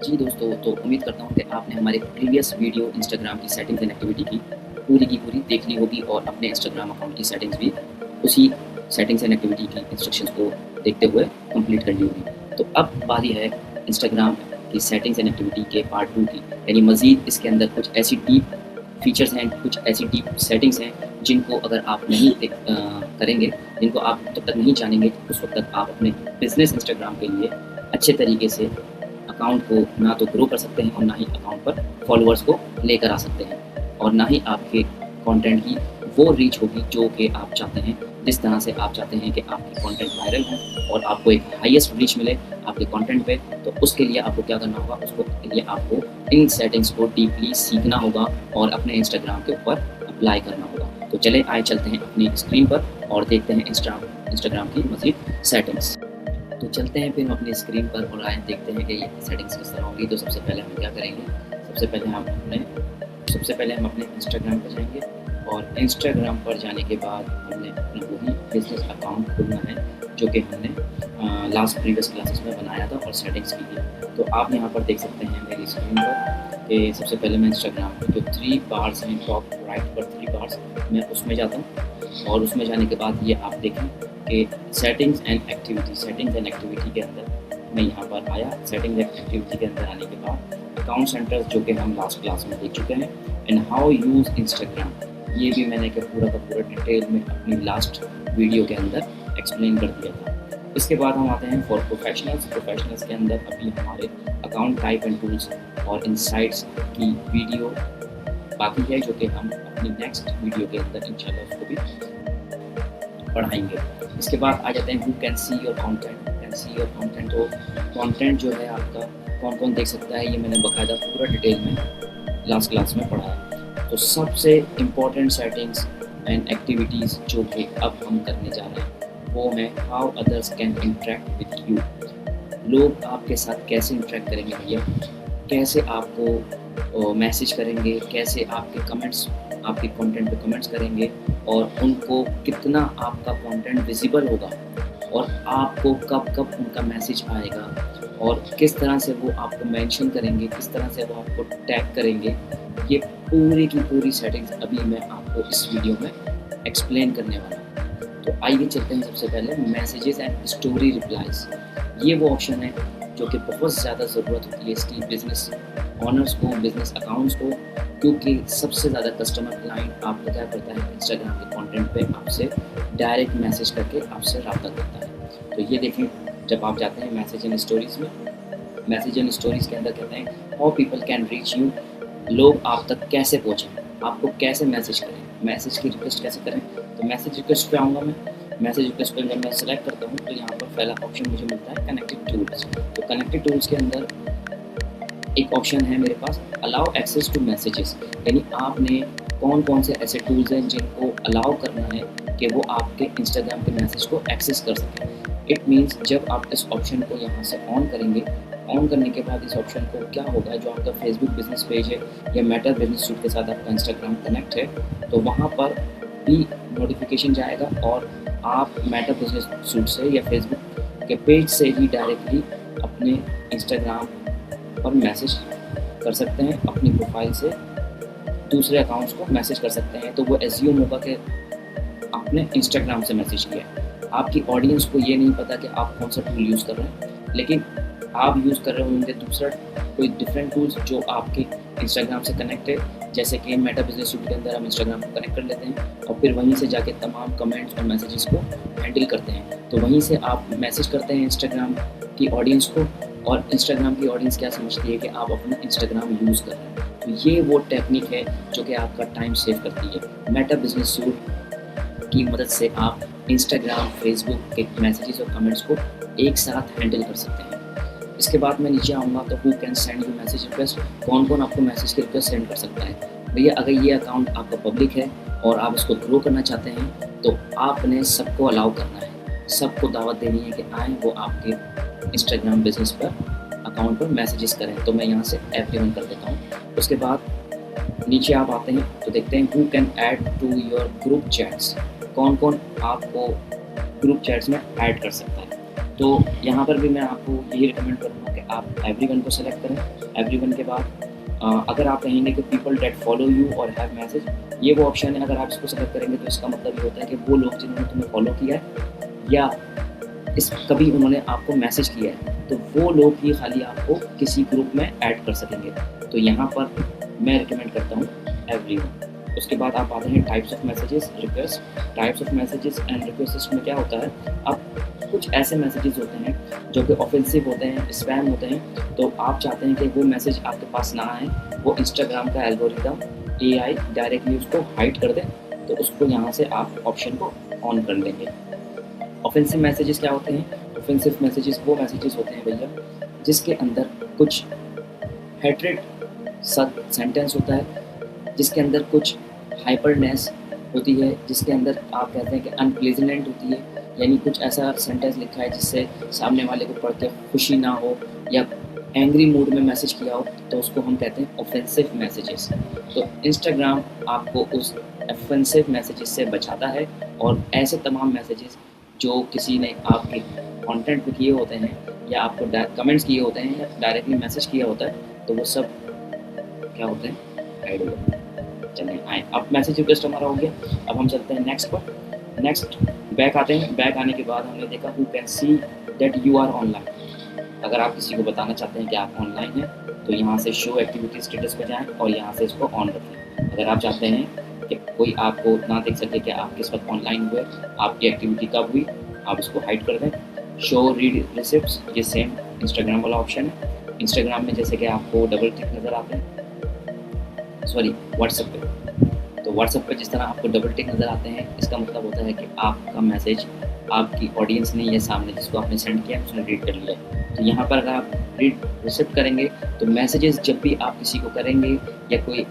जी दोस्तों, तो उम्मीद करता हूँ कि आपने हमारे प्रीवियस वीडियो इंस्टाग्राम की सेटिंग्स एंड एक्टिविटी की पूरी देख ली होगी और अपने इंस्टाग्राम अकाउंट की सेटिंग्स भी उसी सेटिंग्स एंड एक्टिविटी की इंस्ट्रक्शंस को देखते हुए कंप्लीट कर ली होगी। तो अब बारी है इंस्टाग्राम की सेटिंग्स एंड एक्टिविटी के पार्ट 2 की, यानी मज़ीद इसके अंदर कुछ ऐसी डीप फीचर्स हैं, कुछ ऐसी डीप सेटिंग्स हैं जिनको अगर आप नहीं करेंगे, जिनको आप जब तक नहीं जानेंगे उस वक्त तक आप अपने बिजनेस इंस्टाग्राम के लिए अच्छे तरीके से अकाउंट को ना तो ग्रो कर सकते हैं और ना ही अकाउंट पर फॉलोअर्स को लेकर आ सकते हैं, और ना ही आपके कंटेंट की वो रीच होगी जो कि आप चाहते हैं। जिस तरह से आप चाहते हैं कि आपके कंटेंट वायरल हो और आपको एक हाईएस्ट रीच मिले आपके कंटेंट पे, तो उसके लिए आपको क्या करना होगा, उसको के लिए आपको इन सेटिंग्स को डीपली सीखना होगा और अपने इंस्टाग्राम के ऊपर अप्लाई करना होगा। तो चले आए चलते हैं अपनी स्क्रीन पर और देखते हैं इंस्टाग्राम की मज़ीद सेटिंग्स। तो चलते हैं फिर अपनी स्क्रीन पर और आए देखते हैं कि ये सेटिंग्स किस तरह होंगी। तो सबसे पहले हम क्या करेंगे, सबसे पहले हम अपने इंस्टाग्राम पर जाएंगे और इंस्टाग्राम पर जाने के बाद हमने अपना वही बिजनेस अकाउंट खोलना है जो कि हमने लास्ट प्रीवियस क्लासेस में बनाया था और सेटिंग्स की थी। तो आप यहाँ पर देख सकते हैं मेरी स्क्रीन पर कि सबसे पहले मैं इंस्टाग्राम पर जो 3 बार्स हैं, टॉप राइट पर 3 बार्स, मैं उसमें जाता हूँ और उसमें जाने के बाद ये आप देखें कि सेटिंग्स एंड एक्टिविटी के अंदर मैं यहाँ पर आया। सेटिंग्स एंड एक्टिविटी के अंदर आने के बाद अकाउंट सेंटर्स जो कि हम लास्ट क्लास में देख चुके हैं, एंड हाउ यूज़ इंस्टाग्राम, ये भी मैंने पूरा का पूरा डिटेल में अपनी लास्ट वीडियो के अंदर एक्सप्लेन कर दिया था। इसके बाद हम आते हैं फॉर प्रोफेशनल्स के अंदर अभी हमारे अकाउंट टाइप एंड टूल्स और इनसाइट्स की वीडियो बाकी है जो कि हम अपनी नेक्स्ट वीडियो के अंदर इंशाल्लाह उसको भी पढ़ाएंगे। इसके बाद आ जाते हैं who can see your content. तो कंटेंट जो है आपका कौन कौन देख सकता है, ये मैंने बकायदा पूरा डिटेल में लास्ट क्लास में पढ़ा है। तो सबसे इम्पोर्टेंट सेटिंग्स एंड एक्टिविटीज़ जो कि अब हम करने जा रहे हैं वो है how others can interact with you. लोग आपके साथ कैसे इंटरेक्ट करेंगे भैया, कैसे आपको मैसेज करेंगे, कैसे आपके कमेंट्स, आपके कंटेंट पे कमेंट्स करेंगे और उनको कितना आपका कंटेंट विजिबल होगा और आपको कब कब उनका मैसेज आएगा और किस तरह से वो आपको मेंशन करेंगे, किस तरह से वो आपको टैग करेंगे, ये पूरी की पूरी सेटिंग्स अभी मैं आपको इस वीडियो में एक्सप्लेन करने वाला हूँ। तो आइए चलते हैं सबसे पहले मैसेजेस एंड स्टोरी रिप्लाईज। ये वो ऑप्शन है जो कि बहुत ज़्यादा ज़रूरत होती है इसकी बिज़नेस ऑनर्स को, बिज़नेस अकाउंट्स को, क्योंकि सबसे ज़्यादा कस्टमर क्लाइंट आपको क्या करता है, इंस्टाग्राम के कंटेंट पे आपसे डायरेक्ट मैसेज करके आपसे रब्ता करता है। तो ये देखें, जब आप जाते हैं मैसेज एंड स्टोरीज़ में, मैसेज एंड स्टोरीज़ के अंदर कहते हैं how people can reach you, लोग आप तक कैसे पहुँचें, आपको कैसे मैसेज करें, मैसेज की रिक्वेस्ट कैसे करें। तो मैसेज रिक्वेस्ट पे आऊँगा मैं। मैसेज रिक्वेस्ट पर जब मैं सेलेक्ट करता हूँ तो यहाँ पर पहला ऑप्शन मुझे मिलता है कनेक्टेड टूल्स। तो कनेक्टेड टूल्स के अंदर एक ऑप्शन है मेरे पास अलाउ एक्सेस टू मैसेजेस, यानी आपने कौन कौन से ऐसे टूल्स हैं जिनको अलाउ करना है कि वो आपके इंस्टाग्राम के मैसेज को एक्सेस कर सकें। इट मीन्स जब आप इस ऑप्शन को यहाँ से ऑन करेंगे, ऑन करने के बाद इस ऑप्शन को क्या होगा, जो आपका फेसबुक बिजनेस पेज है या मेटा बिजनेस सूट के साथ आपका इंस्टाग्राम कनेक्ट है, तो वहाँ पर भी नोटिफिकेशन जाएगा और आप मेटा बिजनेस सूट से या फेसबुक के पेज से ही डायरेक्टली अपने इंस्टाग्राम पर मैसेज कर सकते हैं, अपनी प्रोफाइल से दूसरे अकाउंट्स को मैसेज कर सकते हैं। तो वो एज्यूम होगा कि आपने इंस्टाग्राम से मैसेज किया है। आपकी ऑडियंस को ये नहीं पता कि आप कौन सा टूल यूज़ कर रहे हैं, लेकिन आप यूज़ कर रहे होंगे दूसरा कोई डिफरेंट टूल्स जो आपके इंस्टाग्राम से कनेक्ट है। जैसे कि मेटा बिजनेस सूट के अंदर हम इंस्टाग्राम को कनेक्ट कर लेते हैं और फिर वहीं से जाके तमाम कमेंट्स और मैसेजेस को हैंडल करते हैं। तो वहीं से आप मैसेज करते हैं इंस्टाग्राम की ऑडियंस को, और इंस्टाग्राम की ऑडियंस क्या समझती है कि आप अपना इंस्टाग्राम यूज़ कर रहे हैं। तो ये वो टेक्निक है जो कि आपका टाइम सेव करती है। मेटा बिजनेस सूट की मदद से आप इंस्टाग्राम, फेसबुक के मैसेजेस और कमेंट्स को एक साथ हैंडल कर सकते हैं। इसके बाद मैं नीचे आऊँगा तो who can send you message request, कौन कौन आपको मैसेज की रिक्वेस्ट सेंड कर सकता है। भैया अगर ये अकाउंट आपका पब्लिक है और आप इसको ग्रो करना चाहते हैं तो आपने सबको अलाउ करना है, सबको दावत देनी है कि आएँ वो आपके इंस्टाग्राम बिजनेस पर अकाउंट पर मैसेजेस करें। तो मैं यहाँ से एवरीवन कर देता हूँ। उसके बाद नीचे आप आते हैं तो देखते हैं who can add to your group chats, कौन कौन आपको ग्रुप चैट्स में ऐड कर सकता है। तो यहाँ पर भी मैं आपको यही रिकमेंड करूँगा कि आप एवरीवन को सेलेक्ट करें। एवरीवन के बाद अगर आप कहेंगे कि पीपल डेट फॉलो यू और हैव मैसेज, ये वो ऑप्शन है। अगर आप इसको सेलेक्ट करेंगे तो इसका मतलब ये होता है कि वो लोग जिन्होंने तुम्हें फॉलो किया है या इस कभी उन्होंने आपको मैसेज किया है, तो वो लोग ही खाली आपको किसी ग्रुप में ऐड कर सकेंगे। तो यहाँ पर मैं रिकमेंड करता हूँ एवरीवन। उसके बाद आप आते हैं types of messages, request. Types of messages and request में क्या होता है, अब कुछ ऐसे मैसेजेस होते हैं जो कि ऑफेंसिव होते हैं, स्पैम होते हैं, तो आप चाहते हैं कि वो मैसेज आपके पास ना आए, वो इंस्टाग्राम का एल्गोरिथम AI डायरेक्टली उसको हाइड कर दे, तो उसको यहाँ से आप ऑप्शन को ऑन कर लेंगे। ऑफेंसिव मैसेजेस क्या होते हैं? ऑफेंसिव मैसेजेस वो मैसेजेस होते हैं भैया जिसके अंदर कुछ हेट्रेड सेंटेंस होता है, जिसके अंदर कुछ हाइपरनेस होती है, जिसके अंदर आप कहते हैं कि अनप्लेजेंट होती है, यानी कुछ ऐसा सेंटेंस लिखा है जिससे सामने वाले को पढ़ के खुशी ना हो या एंग्री मूड में मैसेज किया हो, तो उसको हम कहते हैं ऑफेंसिव मैसेजेस। तो इंस्टाग्राम आपको उस ऑफेंसिव मैसेजेस से बचाता है, और ऐसे तमाम मैसेजेस जो किसी ने आपके कंटेंट पे किए होते हैं या आपको कमेंट्स किए होते हैं या डायरेक्टली मैसेज किया होता है, तो वो सब क्या होते हैं, हाइड हो जाते हैं। चलिए आए, अब मैसेज रिक्वेस्ट हमारा हो गया। अब हम चलते हैं नेक्स्ट पर। नेक्स्ट बैक आते हैं। बैक आने के बाद हमने देखा who can see that you are online. अगर आप किसी को बताना चाहते हैं कि आप ऑनलाइन हैं, तो यहाँ से शो एक्टिविटी स्टेटस पर जाएं और यहाँ से इसको ऑन रखें। अगर आप चाहते हैं कि कोई आपको ना देख सके कि आप किस वक्त ऑनलाइन हुए, आपकी एक्टिविटी कब हुई, आप इसको हाइड कर दें। शो रीड रिसिप्ट्स, ये सेम इंस्टाग्राम वाला ऑप्शन है। इंस्टाग्राम में जैसे कि आपको डबल टिक नज़र आते हैं, सॉरी व्हाट्सएप पे, तो व्हाट्सएप पे जिस तरह आपको डबल टिक नज़र आते हैं, इसका मतलब होता है कि आपका मैसेज आपकी ऑडियंस ने, ये सामने जिसको आपने सेंड किया उसने रीड कर लिया। तो यहाँ पर अगर आप रीड रिसिप्ट करेंगे तो मैसेजेस जब भी आप किसी को करेंगे या कोई,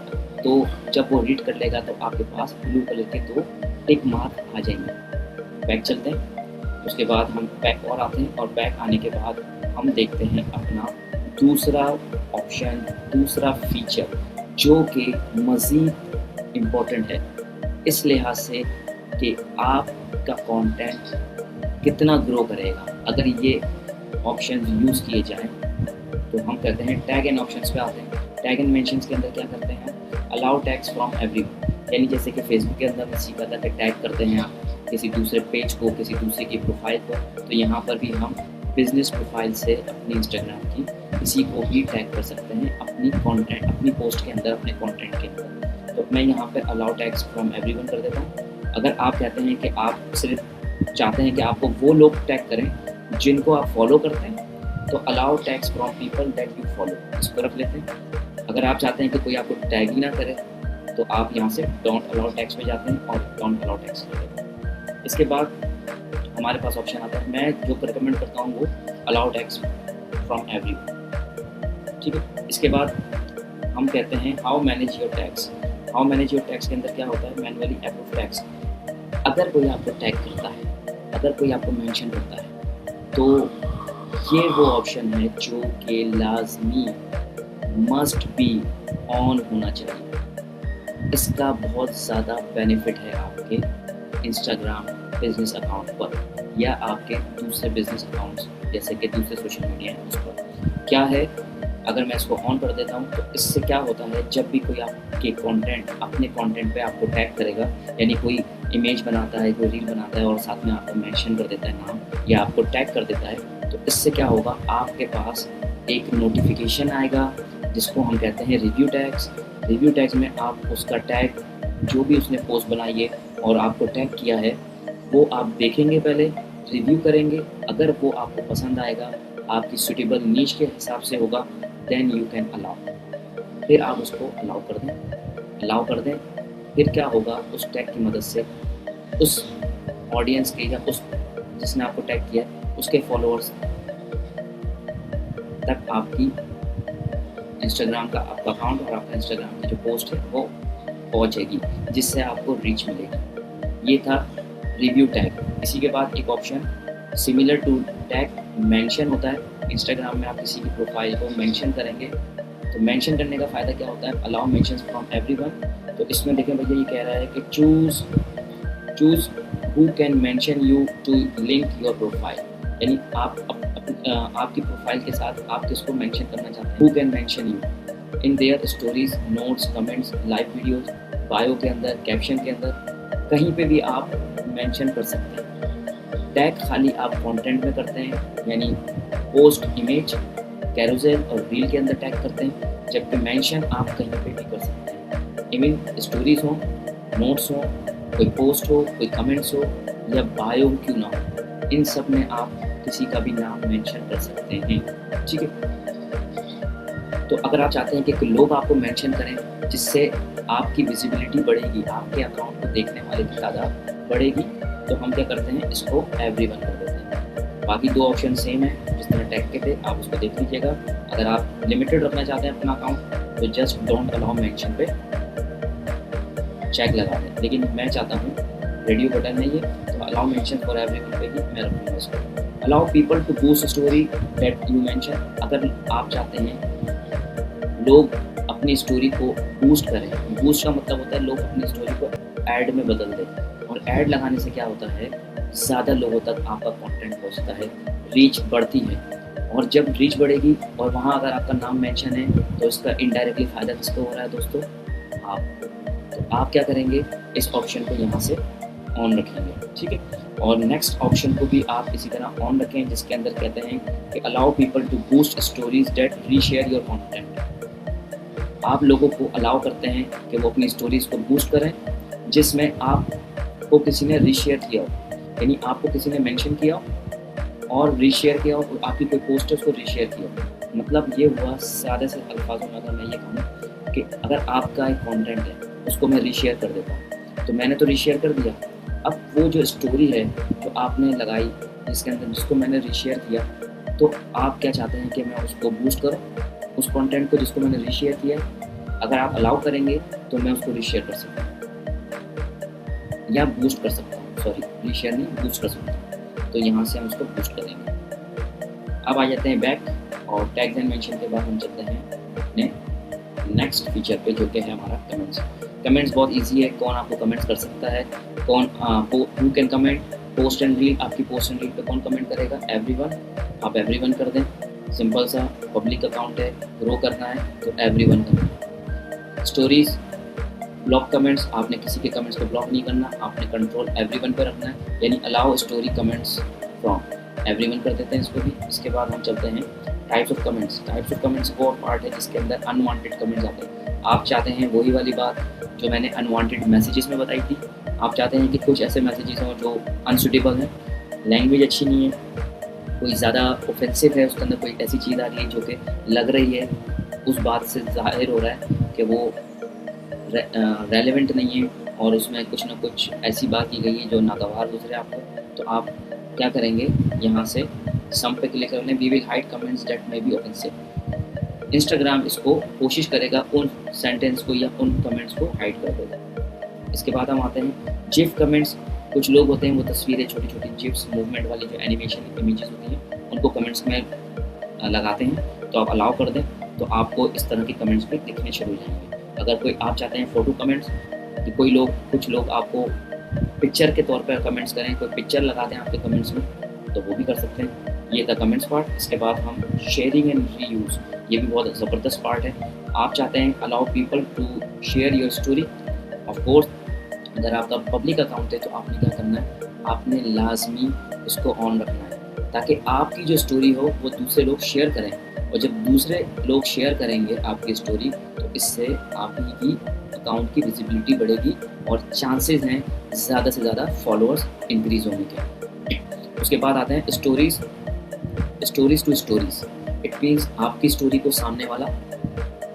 तो जब वो रीड कर लेगा तो आपके पास ब्लू कलर के 2 टिक मार्क आ जाएंगे। बैक चलते हैं। उसके बाद हम बैक और आते हैं, और बैक आने के बाद हम देखते हैं अपना दूसरा ऑप्शन, दूसरा फीचर जो कि मज़ीद इम्पोर्टेंट है इस लिहाज से कि आपका कंटेंट कितना ग्रो करेगा अगर ये ऑप्शन यूज़ किए जाएं। तो हम कहते हैं टैग एंड ऑप्शंस पे आते हैं। टैग एंड मेंशंस के अंदर क्या करते हैं, अलाउ टैग्स फ्रॉम एवरीवन, यानी जैसे कि फेसबुक के अंदर सीखा था कि टैग करते हैं आप किसी दूसरे पेज को, किसी दूसरे की प्रोफाइल को, तो यहाँ पर भी हम बिजनेस प्रोफाइल से अपनी इंस्टाग्राम की किसी को भी टैग कर सकते हैं अपनी कंटेंट, अपनी पोस्ट के अंदर, अपने कंटेंट के अंदर। तो मैं यहाँ पर अलाउ टैग्स फ्रॉम एवरीवन कर देता हूँ। अगर आप कहते हैं कि आप सिर्फ चाहते हैं कि आपको वो लोग टैग करें जिनको आप फॉलो करते हैं, तो allow tags from people that you follow, इसको रख लेते हैं। अगर आप चाहते हैं कि कोई आपको टैग ही ना करे, तो आप यहाँ से डोंट अलाउ टैग्स पे जाते हैं और डोंट अलाउ टैग्स कर देते हैं। इसके बाद हमारे पास ऑप्शन आता है, मैं जो रिकमेंड करता हूँ वो अलाउ टैग्स फ्रॉम एवरीवन, ठीक है। इसके बाद हम कहते हैं how manage your tags. How manage your tags के अंदर क्या होता है, मैनुअली अप्रूव टैग्स। अगर कोई आपको टैग करता है, अगर कोई आपको मेंशन करता है, तो ये वो ऑप्शन है जो कि लाजमी मस्ट बी ऑन होना चाहिए। इसका बहुत ज़्यादा बेनिफिट है आपके इंस्टाग्राम बिजनेस अकाउंट पर या आपके दूसरे बिजनेस अकाउंट्स जैसे कि दूसरे सोशल मीडिया है उस पर। क्या है, अगर मैं इसको ऑन कर देता हूँ तो इससे क्या होता है, जब भी कोई आपके कंटेंट, अपने कंटेंट पे आपको टैग करेगा, यानी कोई इमेज बनाता है, कोई रील बनाता है और साथ में आपको मेंशन कर देता है नाम या आपको टैग कर देता है, तो इससे क्या होगा, आपके पास एक नोटिफिकेशन आएगा जिसको हम कहते हैं रिव्यू टैग्स। रिव्यू टैग्स में आप उसका टैग, जो भी उसने पोस्ट बनाई है और आपको टैग किया है, वो आप देखेंगे, पहले रिव्यू करेंगे। अगर वो आपको पसंद आएगा, आपकी सूटेबल नीच के हिसाब से होगा, देन यू कैन अलाउ। फिर आप उसको अलाउ कर दें, अलाउ कर दें। फिर क्या होगा, उस टैग की मदद से उस ऑडियंस के या उस जिसने आपको टैग किया उसके फॉलोअर्स तक आपकी इंस्टाग्राम का आपका अकाउंट और आपका इंस्टाग्राम की जो पोस्ट है वो पहुंचेगी, जिससे आपको रीच मिलेगी। ये था रिव्यू टैग। इसी के बाद एक option similar to tag mention होता है। इंस्टाग्राम में आप किसी की प्रोफाइल को मेंशन करेंगे, तो मेंशन करने का फ़ायदा क्या होता है, अलाउ मेंशंस फ्रॉम एवरीवन। तो इसमें देखें भैया, ये कह रहा है कि choose who can mention you to link your profile, यानी आपकी प्रोफाइल के साथ आप किसको मेंशन करना चाहते हैं, who can mention you in their stories, notes, comments, live videos, bio के अंदर, कैप्शन के अंदर, कहीं पे भी आप मेंशन कर सकते हैं। टैग खाली आप कंटेंट में करते हैं, यानी पोस्ट, इमेज, कैरोसेल और रील के अंदर टैग करते हैं, जबकि मेंशन आप कहीं पे भी कर सकते हैं। इवन स्टोरीज हो, नोट्स हो, कोई पोस्ट हो, कोई कमेंट्स हो या बायो क्यों ना हो, इन सब में आप किसी का भी नाम मेंशन कर सकते हैं। ठीक है, तो अगर आप चाहते हैं कि लोग आपको मेंशन करें जिससे आपकी विजिबिलिटी बढ़ेगी, आपके अकाउंट को देखने वाले की तादाद बढ़ेगी, तो हम क्या करते हैं, इसको एवरीवन कर देते हैं। बाकी दो ऑप्शन सेम है जिस तरह टैग के थे, आप उसको देख लीजिएगा। अगर आप लिमिटेड रखना चाहते हैं अपना अकाउंट तो जस्ट डोंट अलाउ मेंशन पे चेक लगा दें, लेकिन मैं चाहता हूँ रेडियो बटन है ये, तो अलाउ मेंशन फॉर एवरीवन पे ही मैं रखूँगा इसको। Allow people to boost story that you mention, अगर आप चाहते हैं लोग अपनी स्टोरी को बूस्ट करें, बूस्ट का मतलब होता है लोग अपनी स्टोरी को ऐड में बदल दें, और ऐड लगाने से क्या होता है, ज़्यादा लोगों तक आपका कंटेंट पहुंचता है, रीच बढ़ती है, और जब रीच बढ़ेगी और वहां अगर आपका नाम मेंशन है तो इसका इनडायरेक्टली फ़ायदा किसको हो रहा है दोस्तों, आप। तो आप क्या करेंगे, इस ऑप्शन को यहाँ से ऑन रखेंगे। ठीक है, और नेक्स्ट ऑप्शन को भी आप इसी तरह ऑन रखें, जिसके अंदर कहते हैं कि allow people to boost stories that reshare your content. आप लोगों को अलाउ करते हैं कि वो अपनी स्टोरीज को बूस्ट करें जिसमें आपको किसी ने रीशेयर किया हो, यानी आपको किसी ने मेंशन किया हो और रीशेयर किया हो, आपकी कोई पोस्ट है उसको रीशेयर किया हो। मतलब ये हुआ, सादे से अल्फाजों में अगर मैं ये कहूँ कि अगर आपका एक कंटेंट है उसको मैं रीशेयर कर देता हूँ, तो मैंने तो रीशेयर कर दिया, अब वो जो स्टोरी है जो आपने लगाई जिसके अंदर जिसको मैंने रीशेयर किया, तो आप क्या चाहते हैं कि मैं उसको बूस्ट करूँ, उस कंटेंट को जिसको मैंने रीशेयर किया। अगर आप अलाउ करेंगे तो मैं उसको रीशेयर कर सकता हूँ या बूस्ट कर सकता हूँ, सॉरी रीशेयर नहीं, बूस्ट कर सकता हूँ। तो यहाँ से हम उसको बूस्ट करेंगे। अब आ जाते हैं बैक, और टैग्स एंड मेंशन के बाद हम चलते हैं अपने नेक्स्ट फीचर पे, जो कि है हमारा कमेंट्स। कमेंट्स बहुत ईजी है, कौन आपको कमेंट्स कर सकता है, कौन who can comment, post and reel, आपकी पोस्ट एंड रील पे कौन कमेंट करेगा, एवरीवन। आप एवरीवन कर दें, सिंपल सा, पब्लिक अकाउंट है, ग्रो करना है तो एवरीवन करना। स्टोरीज, ब्लॉक कमेंट्स, आपने किसी के कमेंट्स को ब्लॉक नहीं करना, आपने कंट्रोल एवरीवन पर रखना है, यानी allow story comments from, everyone कर देते हैं इसको भी। इसके बाद हम चलते हैं types of comments. Types of comments वो पार्ट है जिसके अंदर अनवांटेड कमेंट्स आते हैं। आप चाहते हैं वही वाली बात जो मैंने अनवांटेड मैसेजेस में बताई थी, आप चाहते हैं कि कुछ ऐसे मैसेजेस हों जो अनसुटेबल हैं, लैंग्वेज अच्छी नहीं है, कोई ज़्यादा ऑफेंसिव है, उसके अंदर कोई ऐसी चीज़ आ रही है जो कि लग रही है, उस बात से जाहिर हो रहा है कि वो रेलेवेंट नहीं है, और उसमें कुछ ना कुछ ऐसी बात की गई है जो नागवार गुजरे आपको, तो आप क्या करेंगे, यहाँ से सम पे क्लिक करने, we will hide comments that may be offensive. Instagram इसको कोशिश करेगा उन सेंटेंस को या उन कमेंट्स को हाइड कर देगा। इसके बाद हम आते हैं जिफ कमेंट्स। कुछ लोग होते हैं वो तस्वीरें, छोटी छोटी जिप्स, मूवमेंट वाली जो एनिमेशन इमेजेस होती हैं, उनको कमेंट्स में लगाते हैं, तो आप अलाउ कर दें तो आपको इस तरह के कमेंट्स भी दिखने शुरू हो जाएंगे। अगर कोई आप चाहते हैं फ़ोटो कमेंट्स, कि कुछ लोग आपको पिक्चर के तौर पर कमेंट्स करें, कोई पिक्चर लगा दें आपके कमेंट्स में, तो वो भी कर सकते हैं। ये था कमेंट्स पार्ट। इसके बाद हम शेयरिंग एंड रीयूज़, ये भी बहुत ज़बरदस्त पार्ट है। आप चाहते हैं allow people to share your story, of course अगर आपका पब्लिक अकाउंट है तो आपने क्या करना है, आपने लाजमी इसको ऑन रखना है, ताकि आपकी जो स्टोरी हो वो दूसरे लोग शेयर करें, और जब दूसरे लोग शेयर करेंगे आपकी स्टोरी तो इससे आपकी अकाउंट की विजिबिलिटी बढ़ेगी और चांसेस हैं ज़्यादा से ज़्यादा फॉलोअर्स इंक्रीज़ होने के। उसके बाद आते हैं stories to stories. It means आपकी स्टोरी को सामने वाला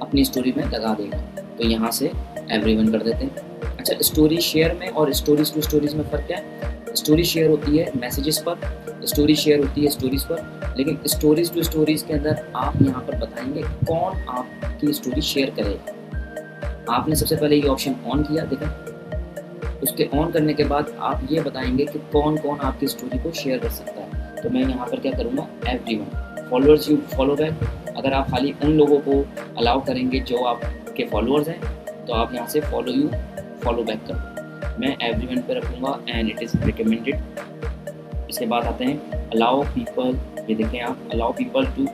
अपनी स्टोरी में लगा देगा, तो यहाँ से एवरीवन कर देते हैं। अच्छा, स्टोरी शेयर में और स्टोरीज टू स्टोरीज में फ़र्क क्या है? स्टोरी शेयर होती है मैसेजेस पर, स्टोरी शेयर होती है स्टोरीज पर, लेकिन स्टोरीज टू स्टोरीज के अंदर आप यहाँ पर बताएंगे कौन आपकी स्टोरी शेयर करेगा। आपने सबसे पहले ये ऑप्शन ऑन किया, देखें, उसके ऑन करने के बाद आप ये बताएंगे कि कौन कौन आपकी स्टोरी को शेयर कर सकता है। तो मैं यहाँ पर क्या करूँगा, everyone. Followers you follow back, अगर आप खाली उन लोगों को अलाउ करेंगे जो आपके फॉलोअर्स हैं, तो आप यहाँ से फॉलो बैक कर, मैं एवरीवन पे रखूँगा एंड इट इज़ रिकमेंडेड। इसके बाद आते हैं अलाउ पीपल, ये देखें आप, allow people to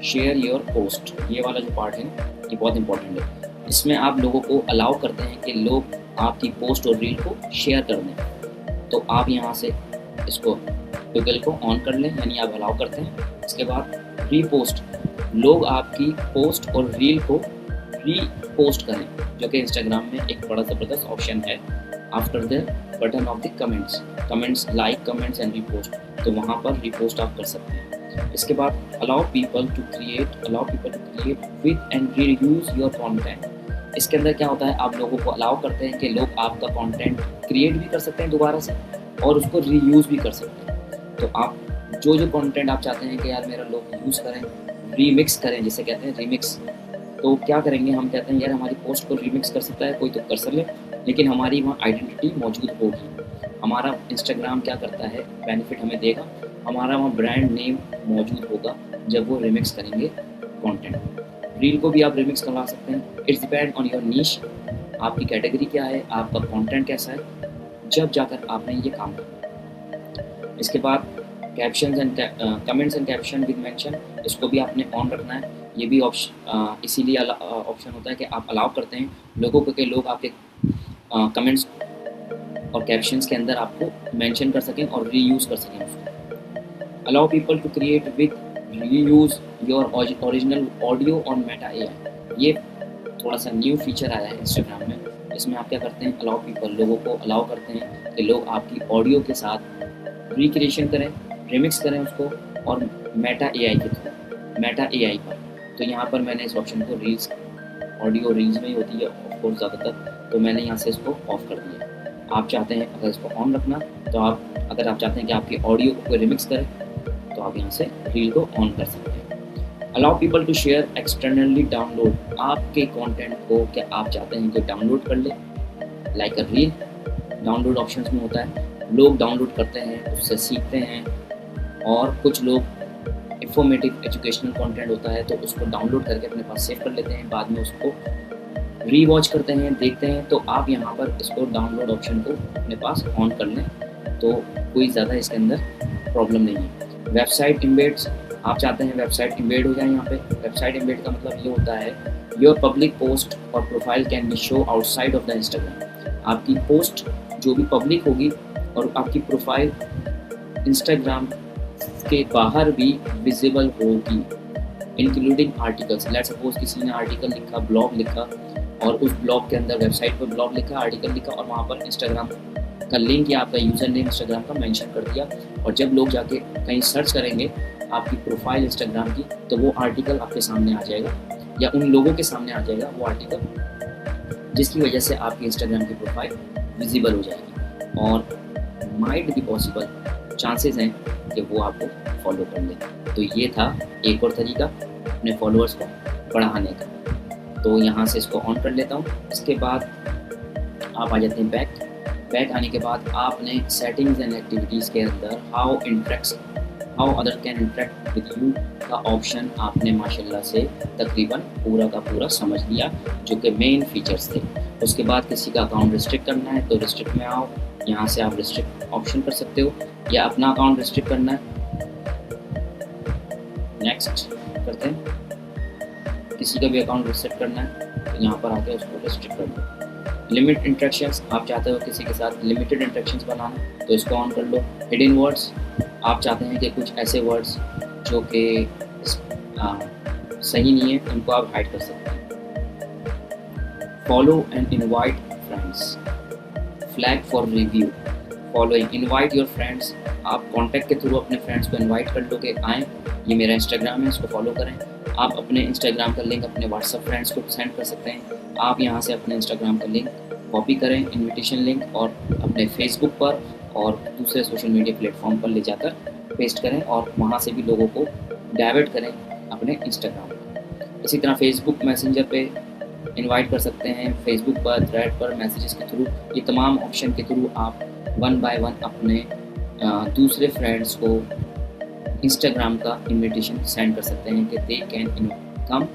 share your post. ये वाला जो पार्ट है ये बहुत इंपॉर्टेंट है। इसमें आप लोगों को अलाउ करते हैं कि लोग आपकी पोस्ट और रील को शेयर कर दें। तो आप यहाँ से इसको टॉगल को ऑन कर लें, यानी आप अलाउ करते हैं। इसके बाद रीपोस्ट, लोग आपकी पोस्ट और रील को रीपोस्ट करें, जो कि इंस्टाग्राम में एक बड़ा ज़बरदस्त ऑप्शन है after the button of the comments like comments and repost, तो वहाँ पर रीपोस्ट आप कर सकते हैं। इसके बाद allow people to create with and reuse your content. इसके अंदर क्या होता है, आप लोगों को अलाउ करते हैं कि लोग आपका कंटेंट क्रिएट भी कर सकते हैं दोबारा से और उसको रीयूज़ भी कर सकते हैं। तो आप जो कंटेंट आप चाहते हैं कि यार मेरा लोग यूज़ करें, रीमिक्स करें, जिसे कहते हैं रीमिक्स, तो क्या करेंगे, हम कहते हैं यार हमारी पोस्ट को रीमिक्स कर सकता है कोई तो कर ले, लेकिन हमारी वहाँ आइडेंटिटी मौजूद होगी। हमारा इंस्टाग्राम क्या करता है, बेनिफिट हमें देगा, हमारा वहाँ ब्रांड नेम मौजूद होगा जब वो रिमिक्स करेंगे कंटेंट। रील को भी आप रिमिक्स करवा सकते हैं। It's depend on your niche, आपकी कैटेगरी क्या है, आपका कंटेंट कैसा है, जब जाकर आपने ये काम करना। इसके बाद captions and comments and caption with mention, इसको भी आपने ऑन रखना है। ये भी ऑप्शन इसीलिए ऑप्शन होता है कि आप अलाउ करते हैं लोगों को कि लोग आपके कमेंट्स और कैप्शंस के अंदर आपको मेंशन कर सकें और रीयूज़ कर सकें उसको। Allow people to create with reuse your original audio on Meta AI. ये थोड़ा सा न्यू फीचर आया है इंस्टाग्राम में। इसमें आप क्या करते हैं, अलाउ पीपल, लोगों को अलाउ करते हैं कि लोग आपकी ऑडियो के साथ रिक्रिएशन करें, रिमिक्स करें उसको, और मेटा एआई के थ्रू, मेटा एआई पर। तो यहाँ पर मैंने इस ऑप्शन को रील्स, ऑडियो रील्स में ही होती है ऑफकोर्स ज़्यादातर, तो मैंने यहाँ से इसको ऑफ कर दिया। आप चाहते हैं अगर इसको ऑन रखना, तो अगर आप चाहते हैं कि आपकी ऑडियो को रिमिक्स करें, तो आप यहाँ से रील को ऑन कर सकते हैं। Allow people to share externally download, आपके कंटेंट को क्या आप चाहते हैं कि डाउनलोड कर ले, like a reel, download options में होता है, लोग डाउनलोड करते हैं, उससे सीखते हैं, और कुछ लोग इंफॉर्मेटिव एजुकेशनल कंटेंट होता है तो उसको डाउनलोड करके अपने पास सेव कर लेते हैं, बाद में उसको रीवॉच करते हैं, देखते हैं। तो आप यहाँ पर इसको डाउनलोड ऑप्शन को अपने पास ऑन कर लें, तो कोई ज़्यादा इसके अंदर प्रॉब्लम नहीं है। वेबसाइट इम्बेड्स, आप चाहते हैं वेबसाइट इम्बेड हो जाए यहाँ पे। वेबसाइट इम्बेड का मतलब ये होता है योर पब्लिक पोस्ट और profile can be show outside of the Instagram. आपकी पोस्ट जो भी पब्लिक होगी और आपकी प्रोफाइल इंस्टाग्राम के बाहर भी विजिबल होगी, इंक्लूडिंग आर्टिकल्स। लेट्स सपोज किसी ने आर्टिकल लिखा, ब्लॉग लिखा, और उस ब्लॉग के अंदर वेबसाइट पर ब्लॉग लिखा, आर्टिकल लिखा, और वहाँ पर इंस्टाग्राम का लिंक या आपका यूज़र नेम इंस्टाग्राम का मेंशन कर दिया, और जब लोग जाके कहीं सर्च करेंगे आपकी प्रोफाइल इंस्टाग्राम की, तो वो आर्टिकल आपके सामने आ जाएगा, या उन लोगों के सामने आ जाएगा वो आर्टिकल, जिसकी वजह से आपकी इंस्टाग्राम की प्रोफाइल विजिबल हो जाएगी, और माइट भी पॉसिबल चांसेस हैं कि वो आपको फॉलो कर ले। तो ये था एक और तरीका अपने फॉलोअर्स को बढ़ाने का। तो यहाँ से इसको ऑन कर लेता हूँ। इसके बाद आप आ जाते हैं बैक आने के बाद आपने सेटिंग्स एंड एक्टिविटीज़ के अंदर how other can interact with you का ऑप्शन आपने माशाल्लाह से तकरीबन पूरा का पूरा समझ लिया, जो कि मेन फीचर्स थे। उसके बाद किसी का अकाउंट रिस्ट्रिक्ट करना है तो रिस्ट्रिक्ट में आओ, यहाँ से आप रिस्ट्रिक्ट ऑप्शन कर सकते हो, या अपना अकाउंट रिस्ट्रिक्ट करना है, नेक्स्ट करते हैं। किसी का भी अकाउंट रिस्ट्रिक्ट करना है तो यहाँ पर आके उसको रिस्ट्रिक्ट कर दो। लिमिट इंट्रैक्शंस, आप चाहते हो किसी के साथ लिमिटेड इंट्रैक्शंस बनाना तो इसको ऑन कर लो। हिडन वर्ड्स, आप चाहते हैं कि कुछ ऐसे वर्ड्स जो कि सही नहीं है उनको आप हाइड कर सकते हैं। Follow and invite friends, flag for review, following, invite your friends, आप कॉन्टैक्ट के थ्रू अपने फ्रेंड्स को इनवाइट कर लो कि आएँ, ये मेरा इंस्टाग्राम है, इसको फॉलो करें। आप अपने इंस्टाग्राम का लिंक अपने व्हाट्सएप फ्रेंड्स को सेंड कर सकते हैं। आप यहाँ से अपने इंस्टाग्राम का लिंक कॉपी करें, इनविटेशन लिंक, और अपने फेसबुक पर और दूसरे सोशल मीडिया प्लेटफॉर्म पर ले जाकर पेस्ट करें, और वहाँ से भी लोगों को डाइवर्ट करें अपने इंस्टाग्राम पर। इसी तरह फेसबुक मैसेंजर पे इनवाइट कर सकते हैं, फेसबुक पर, थ्रेड पर, मैसेजेस के थ्रू, ये तमाम ऑप्शन के थ्रू आप 1 बाय 1 अपने दूसरे फ्रेंड्स को इंस्टाग्राम का इनविटेशन सेंड कर सकते हैं कि they can come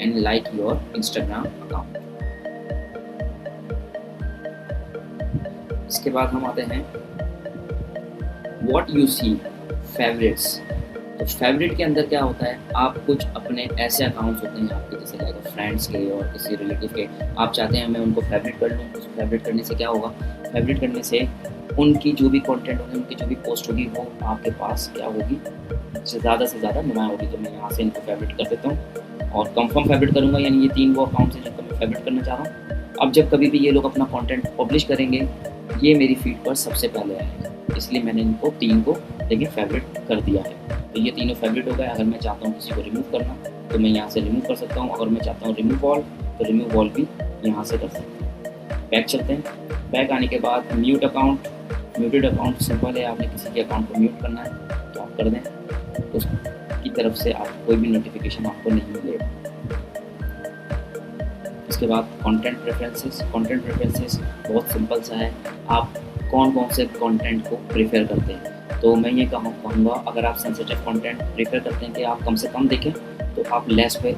and like your Instagram account. इसके बाद हम आते हैं व्हाट यू सी फेवरेट्स। तो फेवरेट के अंदर क्या होता है, आप कुछ अपने ऐसे अकाउंट्स होते हैं आपके, जैसे लाइक फ्रेंड्स के और किसी रिलेटिव के, आप चाहते हैं मैं उनको फेवरेट कर लूँ। उस फेवरेट करने से क्या होगा, फेवरेट करने से उनकी जो भी कंटेंट होगी, उनकी जो भी पोस्ट होगी, वो आपके पास क्या होगी, ज़्यादा से ज़्यादा नुमाया होगी। तो मैं यहाँ से इनको फेवरेट कर देता हूँ और कंफर्म फेवरेट करूँगा, यानी ये 3 वो अकाउंट्स हैं जिनको मैं फेवरेट करना चाह रहा हूँ। अब जब कभी भी ये लोग अपना कंटेंट पब्लिश करेंगे, ये मेरी फीड पर सबसे पहले आएगा, इसलिए मैंने इनको 3 को देखिए फेवरेट कर दिया है। तो ये तीनों फेवरेट हो गए। अगर मैं चाहता हूँ किसी को रिमूव करना तो मैं यहाँ से रिमूव कर सकता हूँ। अगर मैं चाहता हूँ रिमूव ऑल तो रिमूव ऑल भी यहाँ से कर सकता हूँ। बैक चलते हैं। बैक आने के बाद mute account, muted account simple है, आपने किसी के अकाउंट को म्यूट करना है तो आप कर दें, उसकी तरफ से आप कोई भी नोटिफिकेशन आपको नहीं मिलेगा। इसके बाद कंटेंट प्रेफरेंसेस। कंटेंट प्रेफरेंसेस बहुत सिंपल सा है, आप कौन कौन से कंटेंट को प्रेफर करते हैं। तो मैं ये कहूँगा, अगर आप सेंसिटिव कंटेंट प्रेफर करते हैं कि आप कम से कम देखें, तो आप लेस पे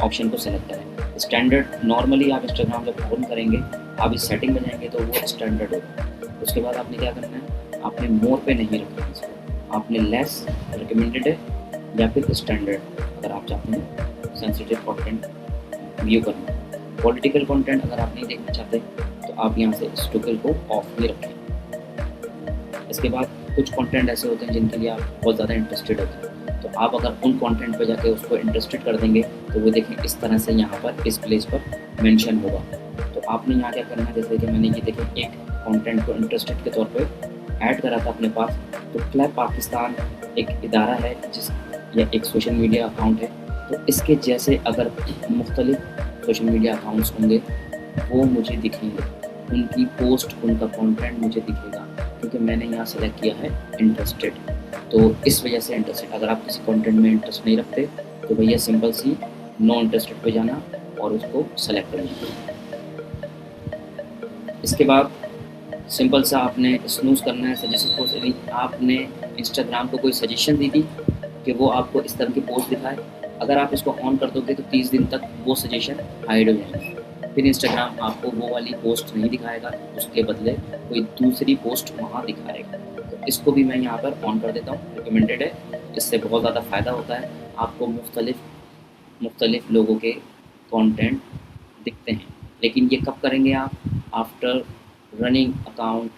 ऑप्शन को सेलेक्ट करें। स्टैंडर्ड, नॉर्मली आप इंस्टाग्राम जब ओपन करेंगे, आप इस सेटिंग में जाएंगे तो वो स्टैंडर्ड होगा। उसके बाद आपने क्या करना है, आपने मोर पे नहीं रखना है इसको, आपने लेस, रिकमेंडेड है या फिर स्टैंडर्ड, अगर आप चाहते हैं सेंसिटिव कंटेंट व्यू करना। पॉलिटिकल कंटेंट अगर आप नहीं देखना चाहते तो आप यहाँ से इस टॉगल को ऑफ में रखें। इसके बाद कुछ कंटेंट ऐसे होते हैं जिनके लिए आप बहुत ज़्यादा इंटरेस्टेड होते हैं, तो आप अगर उन कंटेंट पे जाके उसको इंटरेस्टेड कर देंगे तो वो देखें इस तरह से यहाँ पर इस प्लेस पर मेंशन होगा। तो आपने यहाँ क्या करना है, जैसे कि मैंने ये देखें एक कंटेंट को इंटरेस्टेड के तौर पे ऐड करा था अपने पास, तो क्लैप पाकिस्तान एक इदारा है जिस या एक सोशल मीडिया अकाउंट है, तो इसके जैसे अगर मुख्तलिफ सोशल मीडिया अकाउंट्स होंगे वो मुझे दिखेंगे, उनकी पोस्ट, उनका कंटेंट मुझे दिखेगा, क्योंकि मैंने यहाँ सेलेक्ट किया है इंटरेस्टेड। तो इस वजह से इंटरेस्टेड, अगर आप किसी कंटेंट में इंटरेस्ट नहीं रखते तो भैया सिंपल सी नो इंटरेस्टेड पे जाना और उसको सेलेक्ट करना। इसके बाद सिंपल सा आपने स्नूज करना है। सजेशन, आपने इंस्टाग्राम को कोई सजेशन दी थी कि वो आपको इस तरह की पोस्ट दिखाए, अगर आप इसको ऑन कर दोगे तो 30 दिन तक वो सजेशन हाइड हो जाएंगे, फिर इंस्टाग्राम आपको वो वाली पोस्ट नहीं दिखाएगा, उसके बदले कोई दूसरी पोस्ट वहाँ दिखाएगा। तो इसको भी मैं यहाँ पर ऑन कर देता हूँ, रिकमेंडेड है। इससे बहुत ज़्यादा फ़ायदा होता है, आपको मुख्तलिफ लोगों के कंटेंट दिखते हैं। लेकिन ये कब करेंगे आप, after running account,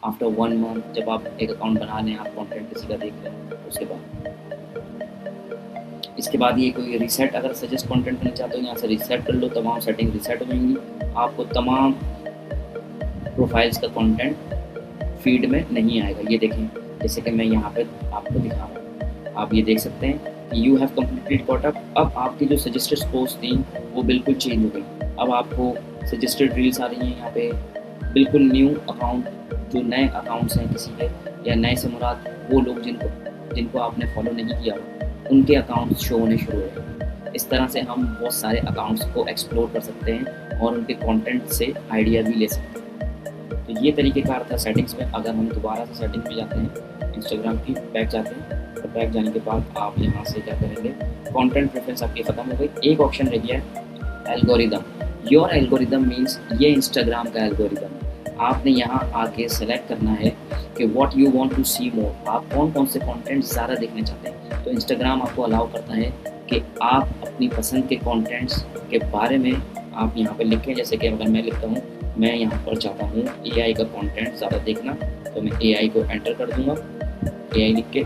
after 1 month, जब आप एक अकाउंट बना लें, आप कंटेंट किसी का देख लें, उसके बाद। इसके बाद ये कोई रीसेट, अगर सजेस्ट कंटेंट करना चाहते हो यहाँ से रीसेट कर लो, तमाम सेटिंग रीसेट हो जाएंगी, आपको तमाम प्रोफाइल्स का कंटेंट फीड में नहीं आएगा। ये देखें, जैसे कि मैं यहाँ पे आपको दिखा रहा हूँ, आप ये देख सकते हैं कि you have completed caught up. अब आपकी जो सजेस्टेड पोस्ट थी वो बिल्कुल चेंज हो गई, अब आपको सजेस्टेड रील्स आ रही हैं यहाँ पे, बिल्कुल न्यू अकाउंट, जो नए अकाउंट्स हैं किसी के, या नए से मुराद वो लोग जिनको आपने फॉलो नहीं किया, उनके अकाउंट्स शो होने शुरू हुए। इस तरह से हम बहुत सारे अकाउंट्स को एक्सप्लोर कर सकते हैं और उनके कंटेंट से आइडिया भी ले सकते हैं। तो ये तरीक़ेकार था सेटिंग्स में। अगर हम दोबारा से सेटिंग्स में जाते हैं, इंस्टाग्राम की बैक जाते हैं, तो बैक जाने के बाद आप यहाँ से क्या करेंगे, कंटेंट प्रेफरेंस आपकी ख़त्म हो गई, एक ऑप्शन रह गया है एल्गोरिदम। योर एल्गोरिदम मीन्स ये इंस्टाग्राम का एल्गोरिदम है। आपने यहाँ आके सेलेक्ट करना है कि व्हाट यू वांट टू सी मोर, आप कौन कौन से कंटेंट ज़्यादा देखने चाहते हैं। तो इंस्टाग्राम आपको अलाउ करता है कि आप अपनी पसंद के कंटेंट्स के बारे में आप यहाँ पे लिखें। जैसे कि अगर मैं लिखता हूँ, मैं यहाँ पर चाहता हूँ AI का कंटेंट ज़्यादा देखना, तो मैं AI को एंटर कर दूँगा। AI लिख के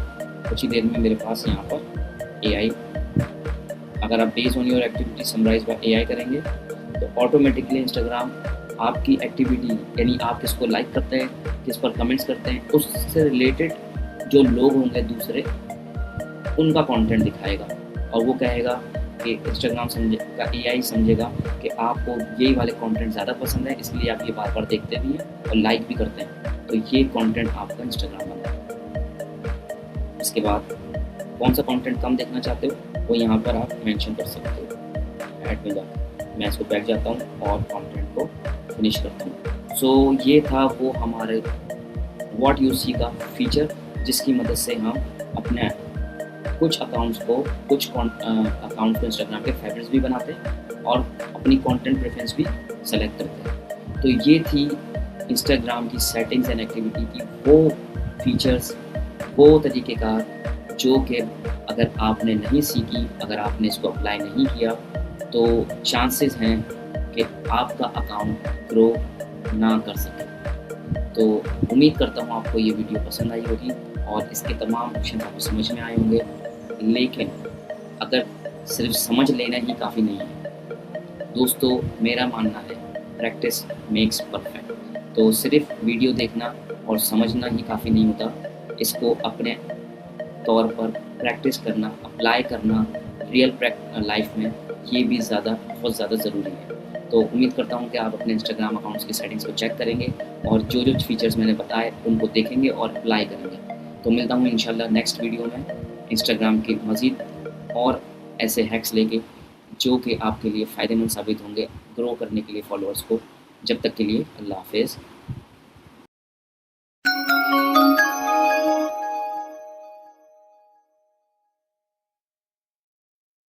कुछ ही देर में मेरे पास यहाँ पर AI, अगर आप based on your activity summarize by AI करेंगे तो ऑटोमेटिकली इंस्टाग्राम आपकी एक्टिविटी, यानी आप किसको लाइक करते हैं, किस पर कमेंट्स करते हैं, उससे रिलेटेड जो लोग होंगे दूसरे, उनका कंटेंट दिखाएगा। और वो कहेगा कि इंस्टाग्राम समझेगा, AI समझेगा कि आपको यही वाले कंटेंट ज़्यादा पसंद है, इसलिए आप ये बार बार देखते भी हैं और लाइक भी करते हैं, तो ये कंटेंट आपका इंस्टाग्राम बनाएगा। इसके बाद कौन सा कंटेंट कम देखना चाहते हो वो यहाँ पर आप मेंशन कर सकते हो ऐड में जाकर। मैं इसको बैक जाता हूँ और कंटेंट को फिनिश करता हूँ। सो ये था वो हमारे व्हाट यू सी का फीचर, जिसकी मदद से हम अपने कुछ अकाउंट्स को इंस्टाग्राम के फेवरेट्स भी बनाते हैं और अपनी कंटेंट प्रेफरेंस भी सेलेक्ट करते हैं। तो ये थी इंस्टाग्राम की सेटिंग्स एंड एक्टिविटी की वो फीचर्स वो तरीक़ेकार जो कि अगर आपने नहीं सीखी, अगर आपने इसको अप्लाई नहीं किया, तो चांसेस हैं कि आपका अकाउंट ग्रो ना कर सके। तो उम्मीद करता हूँ आपको ये वीडियो पसंद आई होगी और इसके तमाम ऑप्शन आपको समझ में आए होंगे। लेकिन अगर सिर्फ़ समझ लेना ही काफ़ी नहीं है। दोस्तों, मेरा मानना है प्रैक्टिस मेक्स परफेक्ट। तो सिर्फ़ वीडियो देखना और समझना ही काफ़ी नहीं होता। इसको अपने तौर पर प्रैक्टिस करना, अप्लाई करना रियल लाइफ में, ये भी बहुत ज़्यादा ज़रूरी है। तो उम्मीद करता हूँ कि आप अपने इंस्टाग्राम अकाउंट्स की सेटिंग्स को चेक करेंगे और जो-जो फीचर्स मैंने बताए उनको देखेंगे और अप्लाई करेंगे। तो मिलता हूँ इंशाल्लाह नेक्स्ट वीडियो में इंस्टाग्राम के मज़ीद और ऐसे हैक्स लेके, जो कि आपके लिए फ़ायदेमंद साबित होंगे ग्रो करने के लिए फॉलोअर्स को। जब तक के लिए अल्लाह हाफ़िज़।